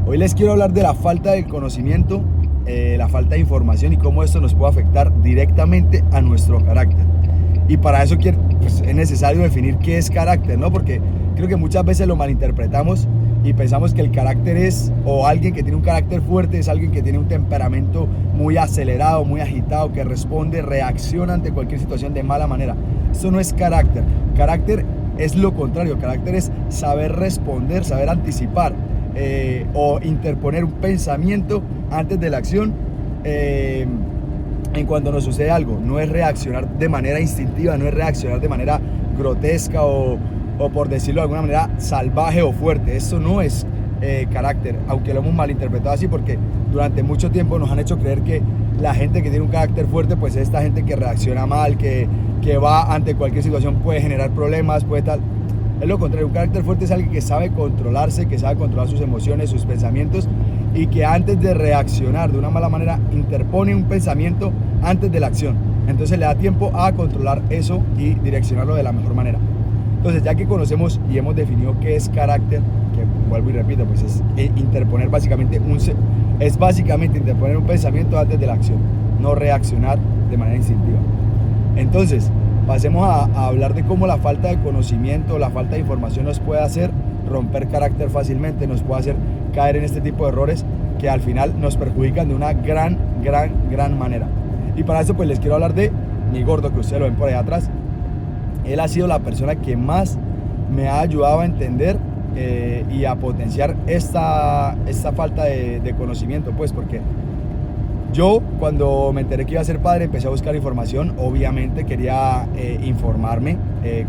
Hoy les quiero hablar de la falta de conocimiento, la falta de información y cómo esto nos puede afectar directamente a nuestro carácter. Y para eso pues, es necesario definir qué es carácter, ¿no? Porque creo que muchas veces lo malinterpretamos y pensamos que el carácter es, o alguien que tiene un carácter fuerte es alguien que tiene un temperamento muy acelerado, muy agitado, que responde, reacciona ante cualquier situación de mala manera. Eso no es carácter. Carácter es lo contrario. Carácter es saber responder, saber anticipar o interponer un pensamiento antes de la acción en cuanto nos sucede algo. No es reaccionar de manera instintiva, no es reaccionar de manera grotesca o por decirlo de alguna manera salvaje o fuerte. Eso no es carácter, aunque lo hemos malinterpretado así, porque durante mucho tiempo nos han hecho creer que la gente que tiene un carácter fuerte pues es esta gente que reacciona mal, que va ante cualquier situación, puede generar problemas, puede tal. Es lo contrario. Un carácter fuerte es alguien que sabe controlarse, que sabe controlar sus emociones, sus pensamientos, y que antes de reaccionar de una mala manera interpone un pensamiento antes de la acción. Entonces le da tiempo a controlar eso y direccionarlo de la mejor manera. Entonces, ya que conocemos y hemos definido qué es carácter, que vuelvo y repito, pues es interponer básicamente interponer un pensamiento antes de la acción, no reaccionar de manera instintiva. Entonces, pasemos a hablar de cómo la falta de conocimiento, la falta de información nos puede hacer romper carácter fácilmente, nos puede hacer caer en este tipo de errores que al final nos perjudican de una gran manera. Y para eso pues les quiero hablar de mi gordo, que ustedes lo ven por ahí atrás. Él ha sido la persona que más me ha ayudado a entender y a potenciar esta falta de conocimiento, pues porque yo cuando me enteré que iba a ser padre empecé a buscar información. Obviamente quería informarme,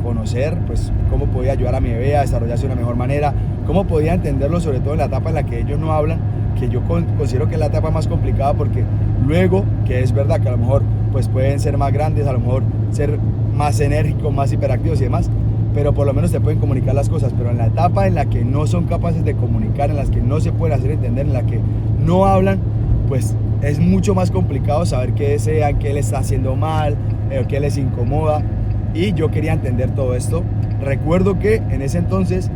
conocer pues cómo podía ayudar a mi bebé a desarrollarse de una mejor manera, cómo podía entenderlo, sobre todo en la etapa en la que ellos no hablan, que yo considero que es la etapa más complicada, porque luego, que es verdad que a lo mejor pues pueden ser más grandes, a lo mejor ser más enérgicos, más hiperactivos y demás, pero por lo menos se pueden comunicar las cosas. Pero en la etapa en la que no son capaces de comunicar, en las que no se pueden hacer entender, en la que no hablan, pues es mucho más complicado saber qué desean, qué les está haciendo mal, qué les incomoda. Y yo quería entender todo esto. Recuerdo que en ese entonces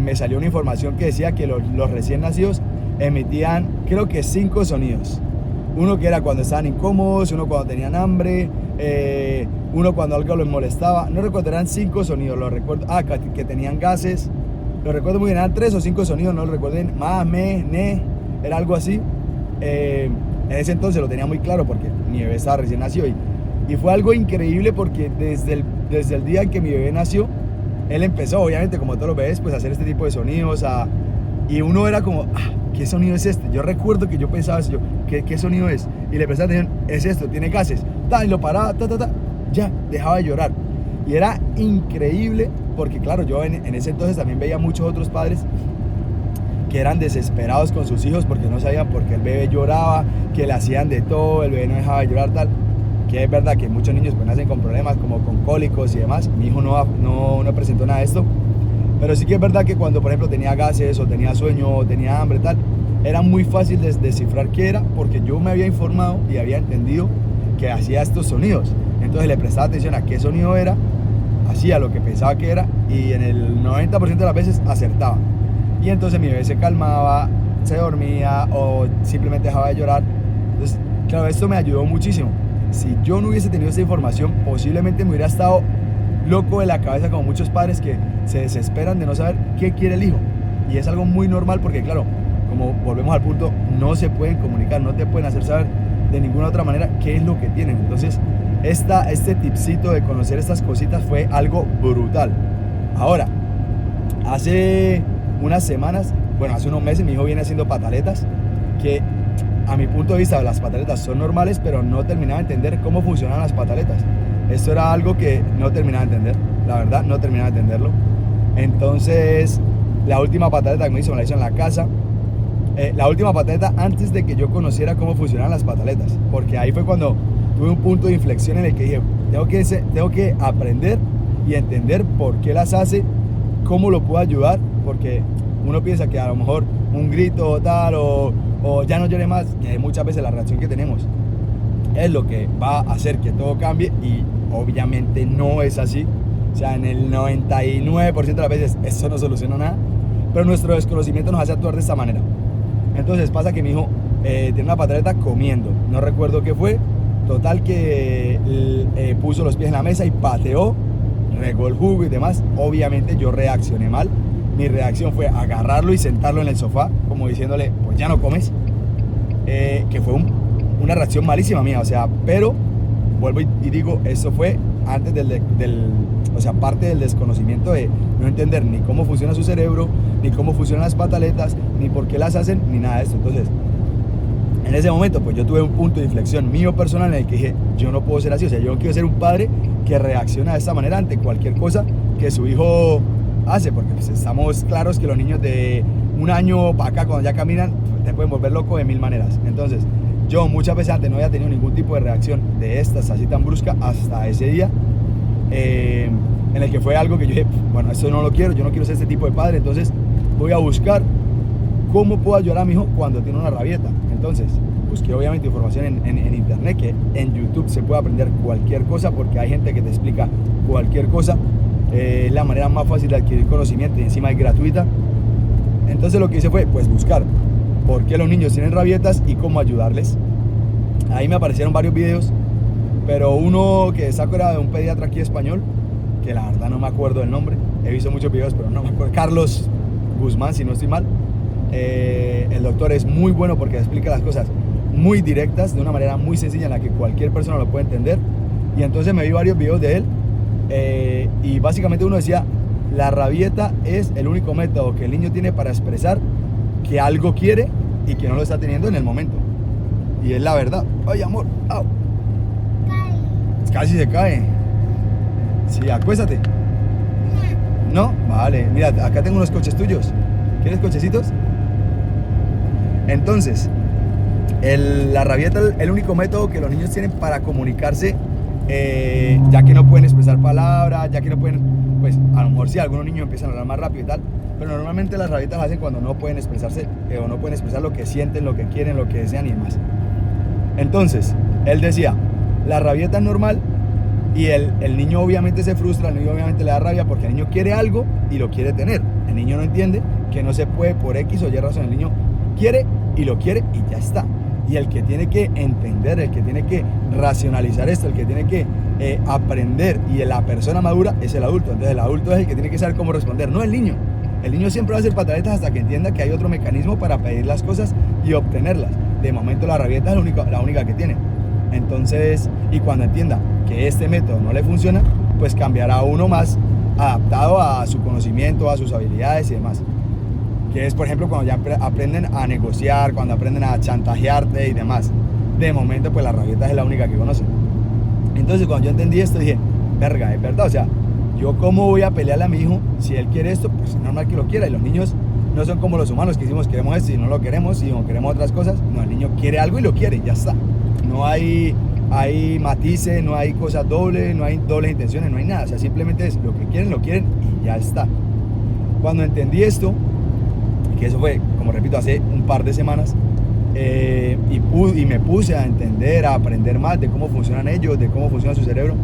me salió una información que decía que los recién nacidos emitían, creo que 5 sonidos. Uno que era cuando estaban incómodos, uno cuando tenían hambre, uno cuando algo les molestaba. No recuerdo, eran 5 sonidos, lo recuerdo. Que tenían gases. Lo recuerdo muy bien, eran 3 o 5 sonidos, no lo recuerdo bien. Ma, me, ne, era algo así. En ese entonces lo tenía muy claro porque mi bebé estaba recién nacido. Y fue algo increíble porque desde el día en que mi bebé nació, él empezó, obviamente, como todos los bebés, pues a hacer este tipo de sonidos. Y uno era como, ¿qué sonido es este? Yo recuerdo que yo pensaba eso, ¿qué sonido es? Y le prestaba atención, es esto, tiene gases. Y lo paraba, ya, dejaba de llorar. Y era increíble porque, claro, yo en ese entonces también veía muchos otros padres que eran desesperados con sus hijos porque no sabían por qué el bebé lloraba, que le hacían de todo, el bebé no dejaba de llorar, tal. Que es verdad que muchos niños pues nacen con problemas como con cólicos y demás. Mi hijo no presentó nada de esto. Pero sí que es verdad que cuando, por ejemplo, tenía gases o tenía sueño o tenía hambre, tal, era muy fácil descifrar qué era, porque yo me había informado y había entendido que hacía estos sonidos. Entonces le prestaba atención a qué sonido era, hacía lo que pensaba que era, y en el 90% de las veces acertaba. Y entonces mi bebé se calmaba, se dormía o simplemente dejaba de llorar. Entonces, claro, esto me ayudó muchísimo. Si yo no hubiese tenido esta información, posiblemente me hubiera estado loco de la cabeza, como muchos padres que se desesperan de no saber qué quiere el hijo. Y es algo muy normal porque, claro, como volvemos al punto, no se pueden comunicar, no te pueden hacer saber de ninguna otra manera qué es lo que tienen. Entonces, este tipcito de conocer estas cositas fue algo brutal. Ahora, hace unas semanas, bueno, hace unos meses, mi hijo viene haciendo pataletas, que a mi punto de vista las pataletas son normales, pero no terminaba de entender cómo funcionan las pataletas. Esto era algo que no terminaba de entender, la verdad, no terminaba de entenderlo. Entonces, la última pataleta que me la hizo en la casa. La última pataleta antes de que yo conociera cómo funcionaban las pataletas, porque ahí fue cuando tuve un punto de inflexión en el que dije, tengo que aprender y entender por qué las hace, cómo lo puedo ayudar, porque uno piensa que a lo mejor un grito o tal, o ya no llore más, que muchas veces la reacción que tenemos es lo que va a hacer que todo cambie, y obviamente no es así. O sea, en el 99% de las veces eso no soluciona nada. pero nuestro desconocimiento nos hace actuar de esta manera. Entonces pasa que mi hijo tiene una pataleta comiendo, no recuerdo qué fue, total que puso los pies en la mesa y pateó, regó el jugo y demás. Obviamente yo reaccioné mal. Mi reacción fue agarrarlo y sentarlo en el sofá, como diciéndole, pues ya no comes. Que fue una reacción malísima mía, o sea, pero vuelvo y digo, eso fue antes o sea, parte del desconocimiento de no entender ni cómo funciona su cerebro, ni cómo funcionan las pataletas, ni por qué las hacen, ni nada de esto. Entonces, en ese momento, pues yo tuve un punto de inflexión mío personal en el que dije, yo no puedo ser así, o sea, yo no quiero ser un padre que reacciona de esta manera ante cualquier cosa que su hijo hace, porque pues estamos claros que los niños de un año para acá, cuando ya caminan, te pueden volver loco de mil maneras. Entonces, yo muchas veces antes no había tenido ningún tipo de reacción de estas así tan brusca hasta ese día, en el que fue algo que yo dije, bueno, esto no lo quiero, yo no quiero ser este tipo de padre, entonces voy a buscar cómo puedo ayudar a mi hijo cuando tiene una rabieta. Entonces, busqué obviamente información en internet, que en YouTube se puede aprender cualquier cosa, porque hay gente que te explica cualquier cosa. La manera más fácil de adquirir conocimiento y encima es gratuita. Entonces lo que hice fue pues buscar por qué los niños tienen rabietas y cómo ayudarles. Ahí me aparecieron varios videos, pero uno que saco era de un pediatra aquí español, que la verdad no me acuerdo del nombre. He visto muchos videos, pero no me acuerdo. Carlos Guzmán, si no estoy mal. El doctor es muy bueno porque explica las cosas muy directas, de una manera muy sencilla en la que cualquier persona lo puede entender. Y entonces me vi varios videos de él, y básicamente uno decía, la rabieta es el único método que el niño tiene para expresar que algo quiere y que no lo está teniendo en el momento. Y es la verdad. Ay, amor, au. Casi se cae. Sí, acuéstate. ¿No? Vale, mira, acá tengo unos coches tuyos. ¿Quieres cochecitos? Entonces, la rabieta es el único método que los niños tienen para comunicarse, ya que no pueden expresar palabras, ya que no pueden, pues a lo mejor sí, algunos niños empiezan a hablar más rápido y tal, pero normalmente las rabietas las hacen cuando no pueden expresarse, o no pueden expresar lo que sienten, lo que quieren, lo que desean y demás. Entonces, él decía, la rabieta es normal y el niño obviamente se frustra, el niño obviamente le da rabia porque el niño quiere algo y lo quiere tener. El niño no entiende que no se puede por X o Y razón, el niño quiere y lo quiere y ya está. Y el que tiene que entender, el que tiene que racionalizar esto, el que tiene que aprender, y la persona madura es el adulto. Entonces el adulto es el que tiene que saber cómo responder, no el niño. El niño siempre va a hacer pataletas hasta que entienda que hay otro mecanismo para pedir las cosas y obtenerlas. De momento la rabieta es la única que tiene. Entonces, y cuando entienda que este método no le funciona, pues cambiará uno más adaptado a su conocimiento, a sus habilidades y demás. Que es, por ejemplo, cuando ya aprenden a negociar, cuando aprenden a chantajearte y demás. De momento, pues la rabieta es la única que conocen. Entonces, cuando yo entendí esto, dije, verga, es verdad, o sea, yo cómo voy a pelearle a mi hijo si él quiere esto, pues es normal que lo quiera. Y los niños no son como los humanos que decimos queremos esto y no lo queremos, y no queremos otras cosas. No, el niño quiere algo y lo quiere, y ya está. No hay matices, no hay cosas dobles, no hay dobles intenciones, no hay nada. O sea, simplemente es lo que quieren, lo quieren y ya está. Cuando entendí esto, que eso fue, como repito, hace un par de semanas, y me puse a entender, a aprender más de cómo funcionan ellos, de cómo funciona su cerebro,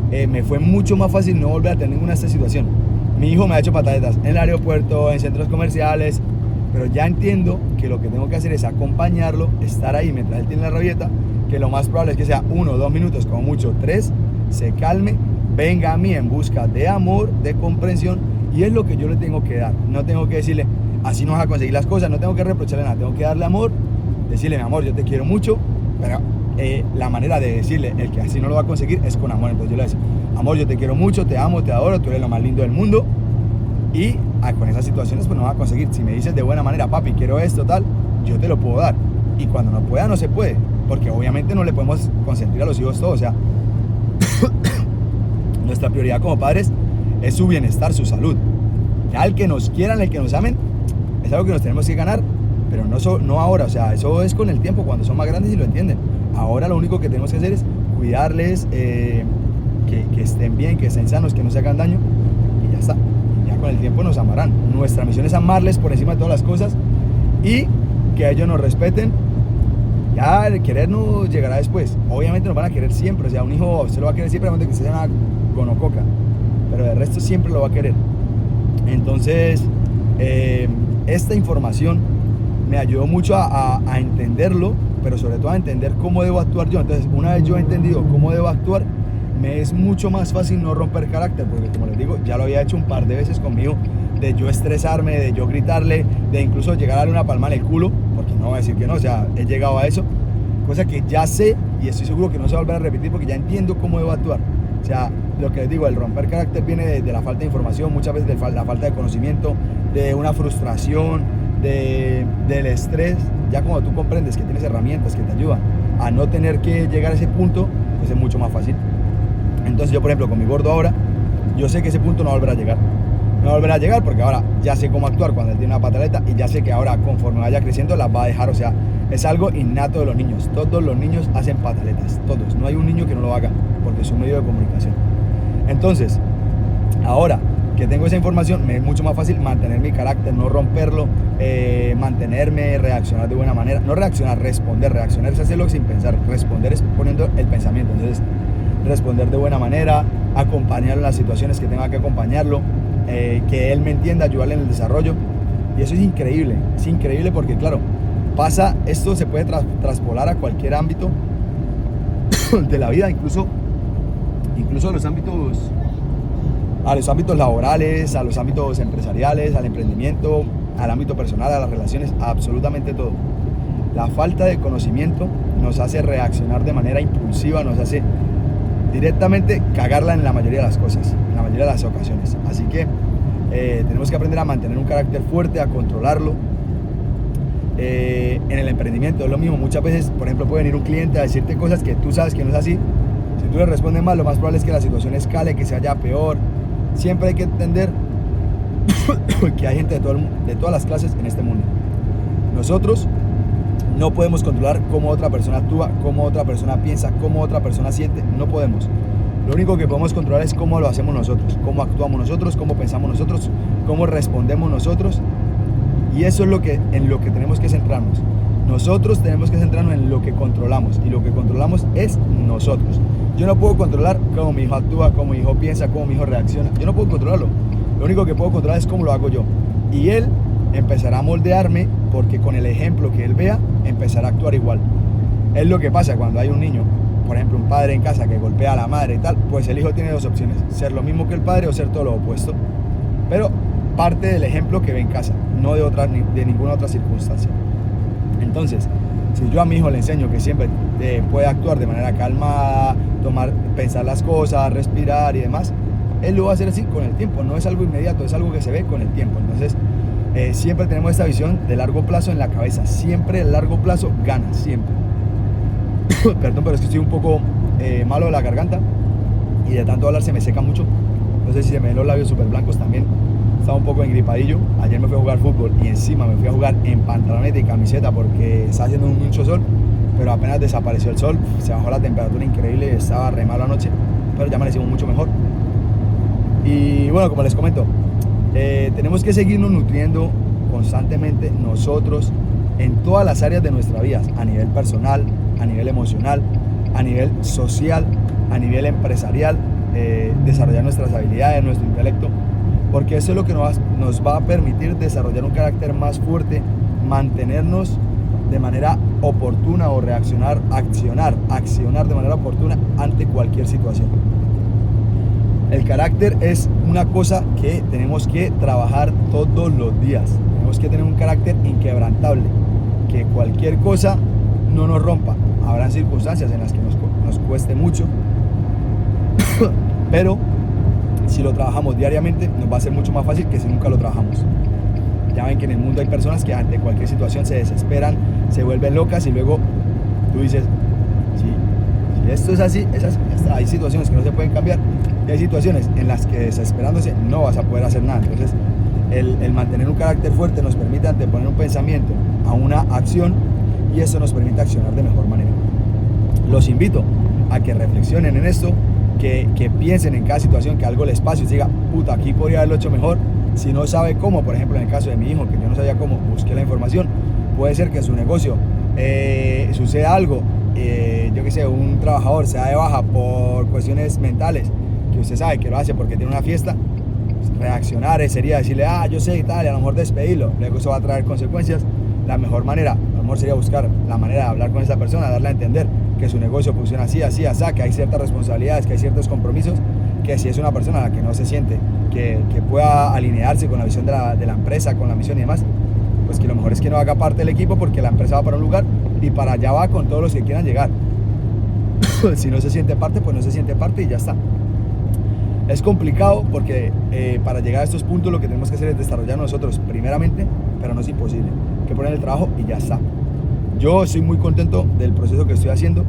me fue mucho más fácil no volver a tener ninguna de esta situación. Mi hijo me ha hecho pataletas en el aeropuerto, en centros comerciales, pero ya entiendo que lo que tengo que hacer es acompañarlo, estar ahí mientras él tiene la rabieta, que lo más probable es que sea 1 o 2 minutos, como mucho 3, se calme, venga a mí en busca de amor, de comprensión, y es lo que yo le tengo que dar. No tengo que decirle, así no vas a conseguir las cosas, no tengo que reprocharle nada, tengo que darle amor, decirle, mi amor, yo te quiero mucho, pero la manera de decirle, el que así no lo va a conseguir, es con amor. Entonces yo le digo, amor, yo te quiero mucho, te amo, te adoro, tú eres lo más lindo del mundo, y con esas situaciones pues no vas a conseguir. Si me dices de buena manera, papi, quiero esto, tal, yo te lo puedo dar, y cuando no pueda, no se puede, porque obviamente no le podemos consentir a los hijos todo, o sea, nuestra prioridad como padres es su bienestar, su salud. Ya el que nos quieran, el que nos amen, es algo que nos tenemos que ganar, pero no ahora, o sea, eso es con el tiempo, cuando son más grandes y lo entienden. Ahora lo único que tenemos que hacer es cuidarles, que estén bien, que estén sanos, que no se hagan daño, y ya está. Y ya con el tiempo nos amarán. Nuestra misión es amarles por encima de todas las cosas y que ellos nos respeten. Ya el querernos llegará después. Obviamente nos van a querer siempre, o sea, un hijo se lo va a querer siempre, a menos que sea una gonococa, pero de resto siempre lo va a querer. Entonces, Esta información me ayudó mucho a entenderlo, pero sobre todo a entender cómo debo actuar yo. Entonces, una vez yo he entendido cómo debo actuar, me es mucho más fácil no romper carácter, porque como les digo, ya lo había hecho un par de veces conmigo, de yo estresarme, de yo gritarle, de incluso llegar a darle una palma en el culo, porque no voy a decir que no, o sea, he llegado a eso, cosa que ya sé y estoy seguro que no se va a volver a repetir porque ya entiendo cómo debo actuar. O sea, lo que les digo, el romper carácter viene de la falta de información, muchas veces de la falta de conocimiento, de una frustración, del estrés. Ya cuando tú comprendes que tienes herramientas que te ayudan a no tener que llegar a ese punto, pues es mucho más fácil. Entonces yo, por ejemplo, con mi gordo ahora, yo sé que ese punto no volverá a llegar. No volverá a llegar porque ahora ya sé cómo actuar cuando él tiene una pataleta y ya sé que ahora conforme vaya creciendo las va a dejar. O sea, es algo innato de los niños. Todos los niños hacen pataletas, todos. No hay un niño que no lo haga porque es un medio de comunicación. Entonces, ahora que tengo esa información, me es mucho más fácil mantener mi carácter, no romperlo, mantenerme, reaccionar de buena manera. No reaccionar, responder. Reaccionar es hacerlo sin pensar. Responder es poniendo el pensamiento. Entonces, responder de buena manera, acompañarlo en las situaciones que tenga que acompañarlo, que él me entienda, ayudarle en el desarrollo. Y eso es increíble porque claro, esto se puede traspolar a cualquier ámbito de la vida, incluso a los ámbitos laborales, a los ámbitos empresariales, al emprendimiento, al ámbito personal, a las relaciones, a absolutamente todo. La falta de conocimiento nos hace reaccionar de manera impulsiva, nos hace directamente cagarla en la mayoría de las cosas, en la mayoría de las ocasiones. Así que tenemos que aprender a mantener un carácter fuerte, a controlarlo. En el emprendimiento es lo mismo. Muchas veces, por ejemplo, puede venir un cliente a decirte cosas que tú sabes que no es así. Si tú le respondes mal, lo más probable es que la situación escale, que se vaya peor. Siempre hay que entender que hay gente de todas las clases en este mundo. Nosotros no podemos controlar cómo otra persona actúa, cómo otra persona piensa, cómo otra persona siente. No podemos. Lo único que podemos controlar es cómo lo hacemos nosotros, cómo actuamos nosotros, cómo pensamos nosotros, cómo respondemos nosotros. Y eso es en lo que tenemos que centrarnos. Nosotros tenemos que centrarnos en lo que controlamos. Y lo que controlamos es nosotros. Yo no puedo controlar cómo mi hijo actúa, cómo mi hijo piensa, cómo mi hijo reacciona. Yo no puedo controlarlo. Lo único que puedo controlar es cómo lo hago yo. Y él empezará a moldearme porque con el ejemplo que él vea, empezará a actuar igual. Es lo que pasa cuando hay un niño, por ejemplo, un padre en casa que golpea a la madre y tal, pues el hijo tiene dos opciones: ser lo mismo que el padre o ser todo lo opuesto. Pero parte del ejemplo que ve en casa, no de ninguna otra circunstancia. Entonces, si yo a mi hijo le enseño que siempre puede actuar de manera calmada, pensar las cosas, respirar y demás, él lo va a hacer así con el tiempo. No es algo inmediato, es algo que se ve con el tiempo. Entonces, siempre tenemos esta visión de largo plazo en la cabeza. Siempre el largo plazo gana, siempre. Perdón, pero es que estoy un poco malo de la garganta y de tanto hablar se me seca mucho. No sé si se me ven los labios súper blancos también. Estaba un poco engripadillo. Ayer me fui a jugar fútbol y encima me fui a jugar en pantaloneta y camiseta porque está haciendo mucho sol, pero apenas desapareció el sol, se bajó la temperatura increíble, estaba re malo anoche, pero ya amanecimos mucho mejor. Y bueno, como les comento, tenemos que seguirnos nutriendo constantemente nosotros en todas las áreas de nuestra vida, a nivel personal, a nivel emocional, a nivel social, a nivel empresarial, desarrollar nuestras habilidades, nuestro intelecto, porque eso es lo que nos va a permitir desarrollar un carácter más fuerte, mantenernos de manera oportuna o accionar de manera oportuna ante cualquier situación. El carácter es una cosa que tenemos que trabajar todos los días. Tenemos que tener un carácter inquebrantable, que cualquier cosa no nos rompa. Habrán circunstancias en las que nos cueste mucho, pero si lo trabajamos diariamente nos va a ser mucho más fácil que si nunca lo trabajamos. Ya ven que en el mundo hay personas que ante cualquier situación se desesperan, se vuelven locas y luego tú dices, si esto es así, ya está. Hay situaciones que no se pueden cambiar y hay situaciones en las que desesperándose no vas a poder hacer nada. Entonces el mantener un carácter fuerte nos permite anteponer un pensamiento a una acción y eso nos permite accionar de mejor manera. Los invito a que reflexionen en esto, que piensen en cada situación, que algo les pase y diga, puta, aquí podría haberlo hecho mejor. Si no sabe cómo, por ejemplo en el caso de mi hijo, que yo no sabía cómo, busqué la información. Puede ser que en su negocio suceda algo, yo qué sé, un trabajador se da de baja por cuestiones mentales, que usted sabe que lo hace porque tiene una fiesta, pues reaccionar sería decirle, yo sé y tal, y a lo mejor despedirlo. Luego eso va a traer consecuencias. La mejor manera, a lo mejor sería buscar la manera de hablar con esa persona, darle a entender que su negocio funciona así, así, así, que hay ciertas responsabilidades, que hay ciertos compromisos, que si es una persona a la que no se siente, que pueda alinearse con la visión de la empresa, con la misión y demás, pues que lo mejor es que no haga parte del equipo, porque la empresa va para un lugar y para allá va con todos los que quieran llegar. Si no se siente parte, pues no se siente parte y ya está. Es complicado porque para llegar a estos puntos lo que tenemos que hacer es desarrollar nosotros primeramente, pero no es imposible. Hay que poner el trabajo y ya está. Yo estoy muy contento del proceso que estoy haciendo.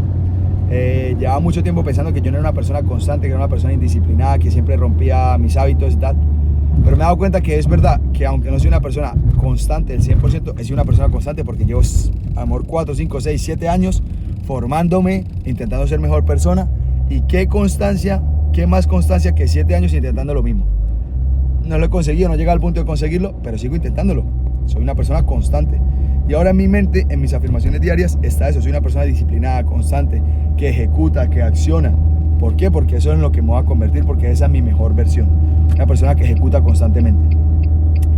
Llevaba mucho tiempo pensando que yo no era una persona constante, que era una persona indisciplinada, que siempre rompía mis hábitos y tal. Pero me he dado cuenta que es verdad que aunque no soy una persona constante, el 100%, he sido una persona constante porque llevo, a lo mejor, 4, 5, 6, 7 años formándome, intentando ser mejor persona. Y qué constancia, qué más constancia que 7 años intentando lo mismo. No lo he conseguido, no he llegado al punto de conseguirlo, pero sigo intentándolo. Soy una persona constante. Y ahora en mi mente, en mis afirmaciones diarias, está eso. Soy una persona disciplinada, constante, que ejecuta, que acciona. ¿Por qué? Porque eso es en lo que me voy a convertir, porque esa es mi mejor versión. Una persona que ejecuta constantemente,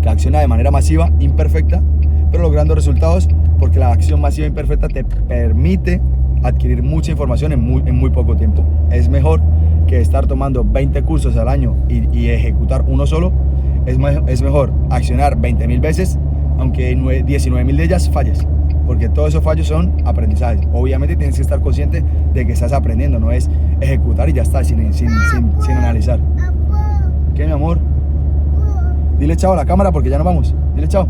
que acciona de manera masiva, imperfecta, pero logrando resultados, porque la acción masiva imperfecta te permite adquirir mucha información en muy poco tiempo. Es mejor que estar tomando 20 cursos al año y ejecutar uno solo. Es mejor accionar 20.000 veces, aunque 19.000 de ellas falles, porque todos esos fallos son aprendizajes. Obviamente tienes que estar consciente de que estás aprendiendo, no es ejecutar y ya está, sin analizar. ¿Qué, mi amor? Dile chao a la cámara porque ya nos vamos. Dile chao.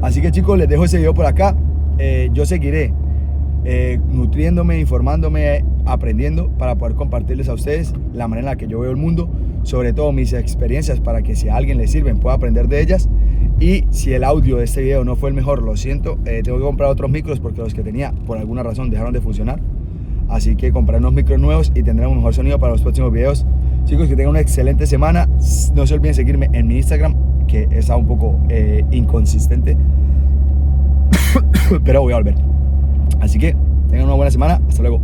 Así que, chicos, les dejo ese video por acá. Yo seguiré nutriéndome, informándome, aprendiendo para poder compartirles a ustedes la manera en la que yo veo el mundo, sobre todo mis experiencias, para que si a alguien le sirven pueda aprender de ellas. Y si el audio de este video no fue el mejor, lo siento, tengo que comprar otros micros porque los que tenía por alguna razón dejaron de funcionar. Así que compraré unos micros nuevos y tendré un mejor sonido para los próximos videos. Chicos, que tengan una excelente semana. No se olviden seguirme en mi Instagram, que está un poco inconsistente, pero voy a volver. Así que tengan una buena semana. Hasta luego.